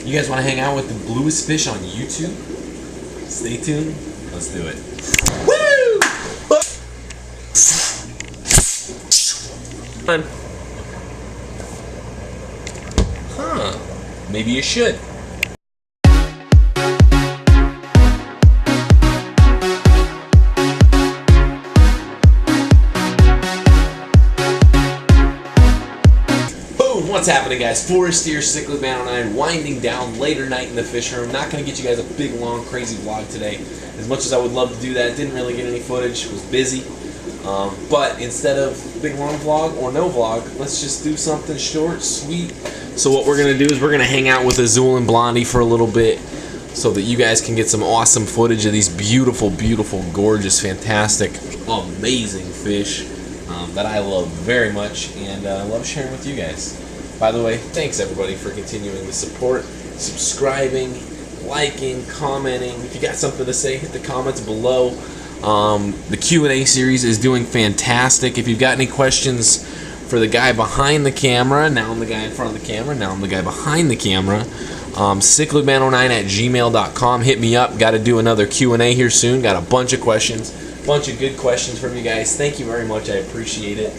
You guys want to hang out with the Bluest fish on YouTube? Stay tuned. Let's do it. Woo! Huh. Maybe you should. What's happening, guys? Forrest here, Cichlid Man 09, winding down later night in the fish room. Not going to get you guys a big, long, crazy vlog today. As much as I would love to do that, didn't really get any footage, was busy. But instead of big, long vlog or no vlog, let's just do something short, sweet. So what we're going to do is we're going to hang out with Azul and Blondie for a little bit so that you guys can get some awesome footage of these beautiful, beautiful, gorgeous, fantastic, amazing fish that I love very much and love sharing with you guys. By the way, thanks everybody for continuing the support, subscribing, liking, commenting. If you got something to say, hit the comments below. The Q&A series is doing fantastic. If you've got any questions for the guy behind the camera, now I'm the guy in front of the camera, now I'm the guy behind the camera, CICHLIDS09@gmail.com. Hit me up. Got to do another Q&A here soon. Got a bunch of questions, bunch of good questions from you guys. Thank you very much. I appreciate it.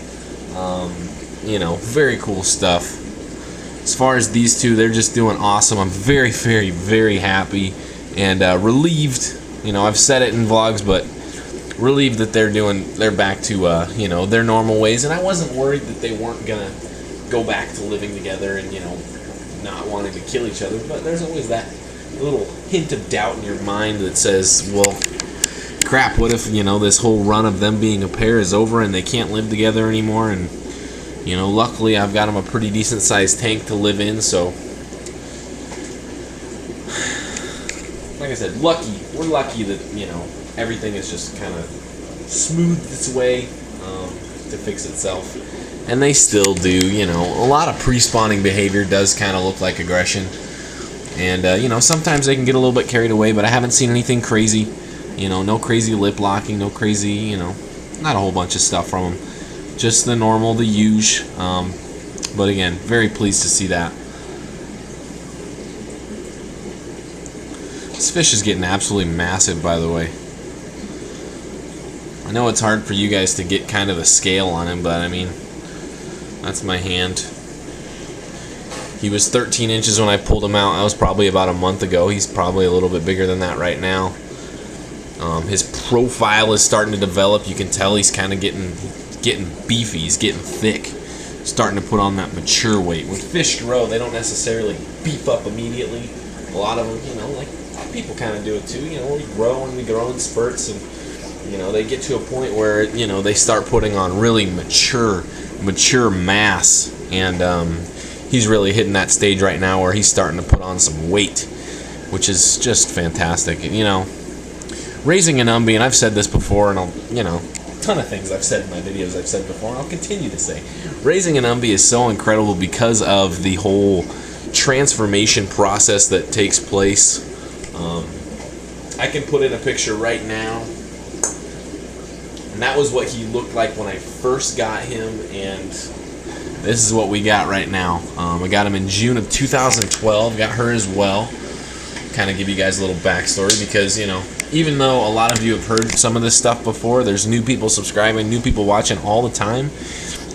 You know, very cool stuff. As far as these two, they're just doing awesome. I'm very, very, very happy and relieved. You know, I've said it in vlogs, but relieved that they're back to you know, their normal ways. And I wasn't worried that they weren't gonna go back to living together and, you know, not wanting to kill each other. But there's always that little hint of doubt in your mind that says, well, crap, what if, you know, this whole run of them being a pair is over and they can't live together anymore? And you know, luckily I've got them a pretty decent sized tank to live in, so like I said, we're lucky that, you know, everything is just kind of smoothed its way to fix itself. And they still do, you know, a lot of pre-spawning behavior does kind of look like aggression. And, you know, sometimes they can get a little bit carried away, but I haven't seen anything crazy. You know, no crazy lip locking, no crazy, you know, not a whole bunch of stuff from them. Just the normal, the huge, but again, very pleased to see that. This fish is getting absolutely massive, by the way. I know it's hard for you guys to get kind of a scale on him, but I mean, that's my hand. He was 13 inches when I pulled him out. That was probably about a month ago. He's probably a little bit bigger than that right now. His profile is starting to develop. You can tell he's kind of getting beefy, he's getting thick, starting to put on that mature weight. When fish grow, they don't necessarily beef up immediately. A lot of them, you know, like people kind of do it too. You know, we grow in spurts, and you know, they get to a point where, you know, they start putting on really mature mass, and he's really hitting that stage right now where he's starting to put on some weight, which is just fantastic. You know, raising an Umbee, and I've said this before, and I'll, you know, ton of things I've said in my videos I've said before, and I'll continue to say. Raising an Umbee is so incredible because of the whole transformation process that takes place. I can put in a picture right now, and that was what he looked like when I first got him, and this is what we got right now. I got him in June of 2012, got her as well. Kind of give you guys a little backstory, because, you know, even though a lot of you have heard some of this stuff before, there's new people subscribing, new people watching all the time,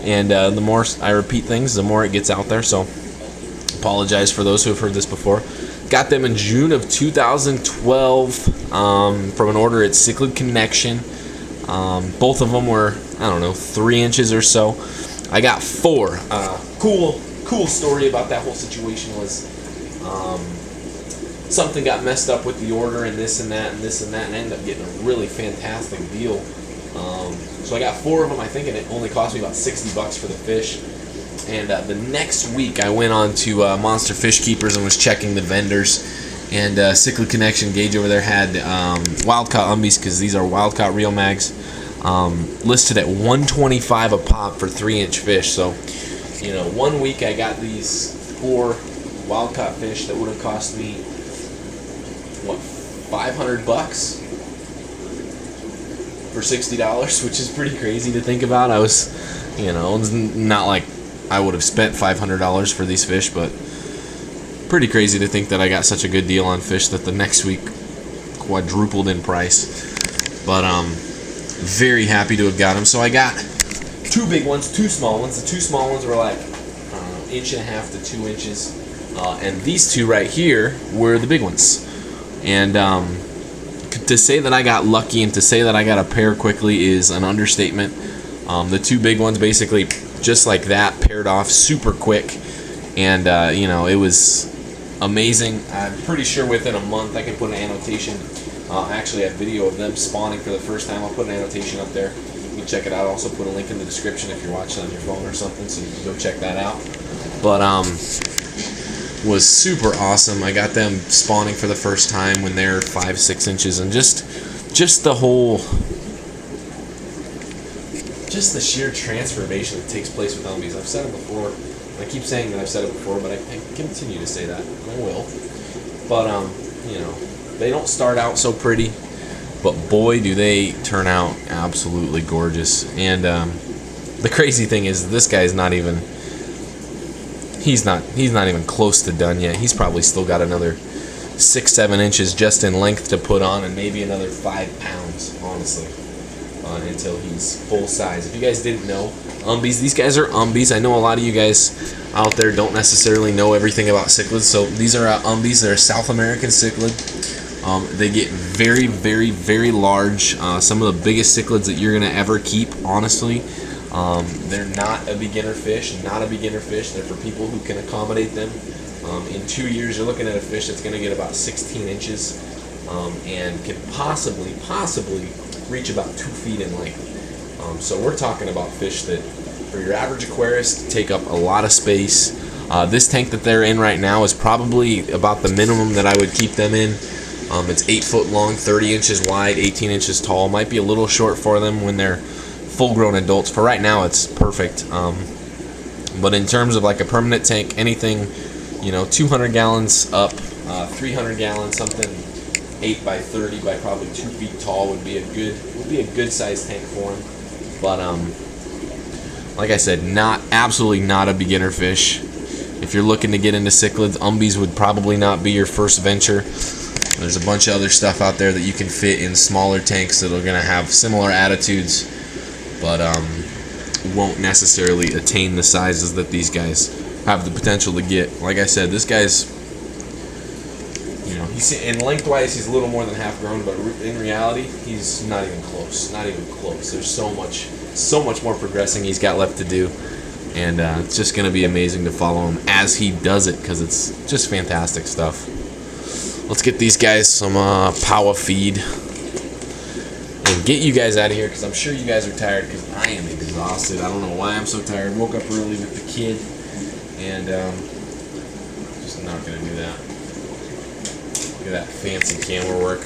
and the more I repeat things, the more it gets out there. So apologize for those who have heard this before. Got them in June of 2012 from an order at Cichlid Connection. Both of them were, I don't know, 3 inches or so. I got 4. Cool story about that whole situation was something got messed up with the order, and this and that and this and that, and I ended up getting a really fantastic deal. So I got 4 of them, I think, and it only cost me about $60 for the fish. And the next week I went on to Monster Fish Keepers and was checking the vendors, and Cichlid Connection Gage over there had wild-caught Umbees, because these are wild-caught reel mags, listed at $125 a pop for 3-inch fish. So, you know, 1 week I got these 4 wild-caught fish that would have cost me, what, $500 for $60, which is pretty crazy to think about. I was, you know, it's not like I would have spent $500 for these fish, but Pretty crazy to think that I got such a good deal on fish that the next week quadrupled in price. But very happy to have got them. So I got 2 big ones, 2 small ones. The 2 small ones were like 1.5 to 2 inches, and these 2 right here were the big ones. And to say that I got lucky and to say that I got a pair quickly is an understatement. The 2 big ones basically just like that paired off super quick, and you know, it was amazing. I'm pretty sure within a month I can put an annotation. Actually, I have video of them spawning for the first time. I'll put an annotation up there. You can check it out. I'll also put a link in the description if you're watching on your phone or something, so you can go check that out. But was super awesome. I got them spawning for the first time when they're 5-6 inches, and just the whole, just the sheer transformation that takes place with Umbees. I've said it before. I keep saying that I've said it before, but I continue to say that, and I will. But you know, they don't start out so pretty, but boy, do they turn out absolutely gorgeous. And the crazy thing is, this guy's not even. He's not even close to done yet. He's probably still got another 6-7 inches just in length to put on, and maybe another 5 pounds, honestly, until he's full size. If you guys didn't know, Umbees, these guys are Umbees. I know a lot of you guys out there don't necessarily know everything about cichlids, so these are Umbees. They're a South American cichlid. They get very, very, very large. Some of the biggest cichlids that you're going to ever keep, honestly. They're not a beginner fish, They're for people who can accommodate them. In 2 years, you're looking at a fish that's going to get about 16 inches and can possibly reach about 2 feet in length. So we're talking about fish that, for your average aquarist, take up a lot of space. This tank that they're in right now is probably about the minimum that I would keep them in. It's 8 foot long, 30 inches wide, 18 inches tall. Might be a little short for them when they're full-grown adults. For right now, it's perfect. But in terms of like a permanent tank, anything, you know, 200 gallons up, 300 gallons, something 8 by 30 by probably 2 feet tall would be a good size tank for them. But like I said, absolutely not a beginner fish. If you're looking to get into cichlids, Umbees would probably not be your first venture. There's a bunch of other stuff out there that you can fit in smaller tanks that are going to have similar attitudes, but won't necessarily attain the sizes that these guys have the potential to get. Like I said, this guy's, you know, in lengthwise he's a little more than half grown, but in reality he's not even close. There's so much more progressing he's got left to do, and it's just going to be amazing to follow him as he does it, because it's just fantastic stuff. Let's get these guys some power feed and get you guys out of here, because I'm sure you guys are tired, because I am exhausted. I don't know why I'm so tired. Woke up early with the kid, and just not going to do that. Look at that fancy camera work.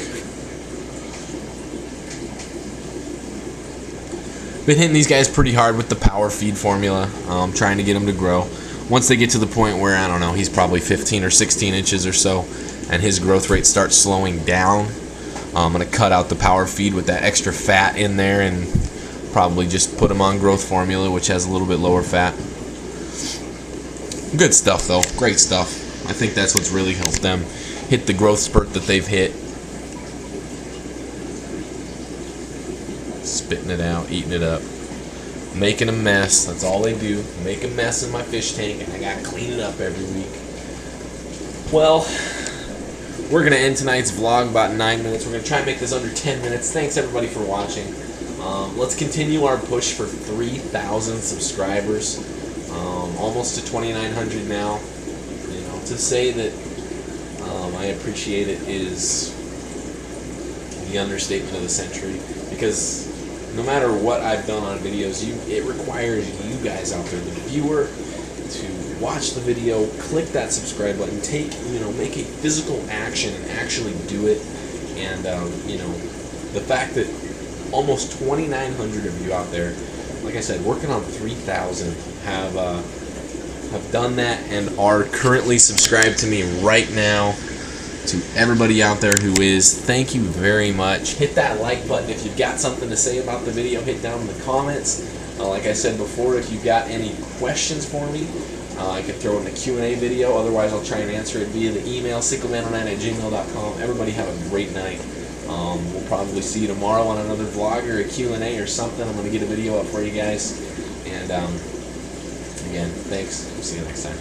Been hitting these guys pretty hard with the power feed formula, trying to get them to grow. Once they get to the point where, I don't know, he's probably 15 or 16 inches or so, and his growth rate starts slowing down, I'm going to cut out the power feed with that extra fat in there and probably just put him on growth formula, which has a little bit lower fat. Good stuff, though. Great stuff. I think that's what's really helped them hit the growth spurt that they've hit. Spitting it out, eating it up. Making a mess. That's all they do. Make a mess in my fish tank, and I got to clean it up every week. Well, we're going to end tonight's vlog about 9 minutes. We're going to try and make this under 10 minutes. Thanks, everybody, for watching. Let's continue our push for 3,000 subscribers. Almost to 2,900 now. You know, to say that I appreciate it is the understatement of the century, because no matter what I've done on videos, it requires you guys out there, the viewer, to watch the video, click that subscribe button, make a physical action and actually do it. And you know, the fact that almost 2,900 of you out there, like I said, working on 3,000, have done that and are currently subscribed to me right now. To everybody out there who is, thank you very much. Hit that like button if you've got something to say about the video. Hit down in the comments. Like I said before, if you've got any questions for me, I can throw in a Q&A video. Otherwise, I'll try and answer it via the email, cichlidman09@gmail.com. Everybody have a great night. We'll probably see you tomorrow on another vlog or a Q&A or something. I'm going to get a video up for you guys. And again, thanks. We'll see you next time.